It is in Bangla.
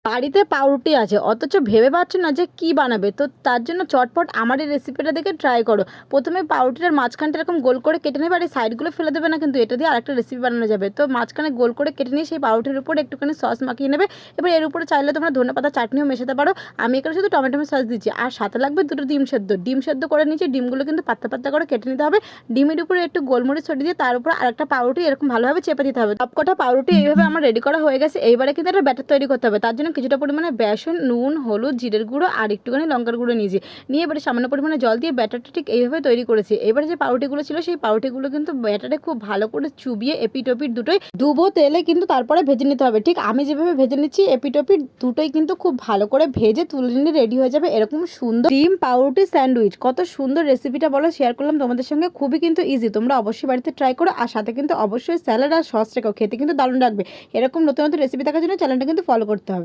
বাড়িতে পাউরুটি আছে অথচ ভেবে পাচ্ছ না যে কি বানাবে, তো তার জন্য চটপট আমার এই রেসিপিটা দেখে ট্রাই করো। প্রথমে পাউরুটিটার মাঝখানটা এরকম গোল করে কেটে নেবে, আর এই সাইডগুলো ফেলে দেবে না, কিন্তু এটা দিয়ে আরেকটা রেসিপি বানানো যাবে। তো মাঝখানে গোল করে কেটে নিয়ে সেই পাউরুটির উপরে একটুখানি সস মাখিয়ে নেবে। এবার এর উপরে চাইলে তোমরা ধনেপাতা চাটনিও মেশাতে পারো। আমি এখানে শুধু টমেটো সস দিচ্ছি, আর সাথে লাগবে দুটো ডিম সেদ্ধ করে নিয়েছি। ডিমগুলো কিন্তু পাতলা পাতলা করে কেটে নিতে হবে। ডিমের উপরে একটু গোলমরিচ ছড়িয়ে দিয়ে তার উপর আরেকটা পাউরুটি এরকম ভালোভাবে চেপে দিতে হবে। সবকটা পাউরুটি এইভাবে আমার রেডি করা হয়ে গেছে। এইবারে কিন্তু একটা ব্যাটার তৈরি করতে হবে। তার জন্য কিছুটা পরিমাণে বেসন, নুন, হলুদ, জিরের গুঁড়ো আর একটুখানি লঙ্কার গুঁড়ো নিয়ে এবারে সামান্য পরিমাণে জল দিয়ে ব্যাটারটা ঠিক এইভাবে তৈরি করেছি। এবারে যে পাউরুটিগুলো ছিল সেই পাউরুটিগুলো কিন্তু ব্যাটারে খুব ভালো করে চুবিয়ে এপিট ওপিট দুটোই ডুবো তেলে কিন্তু তারপরে ভেজে নিতে হবে। ঠিক আমি যেভাবে ভেজে নিচ্ছি এপিট ওপিট দুটোই কিন্তু খুব ভালো করে ভেজে তুলে নিয়ে রেডি হয়ে যাবে এরকম সুন্দর ডিম পাউরুটি স্যান্ডউইচ। কত সুন্দর রেসিপিটা বলো, শেয়ার করলাম তোমাদের সঙ্গে। খুবই কিন্তু ইজি, তোমরা অবশ্যই বাড়িতে ট্রাই করো। আর সাথে কিন্তু অবশ্যই স্যালাড আর সস রেখো, খেতে কিন্তু দারুণ লাগবে। এরকম নতুন নতুন রেসিপি দেখার জন্য চ্যানেলটা কিন্তু ফলো করতে হবে।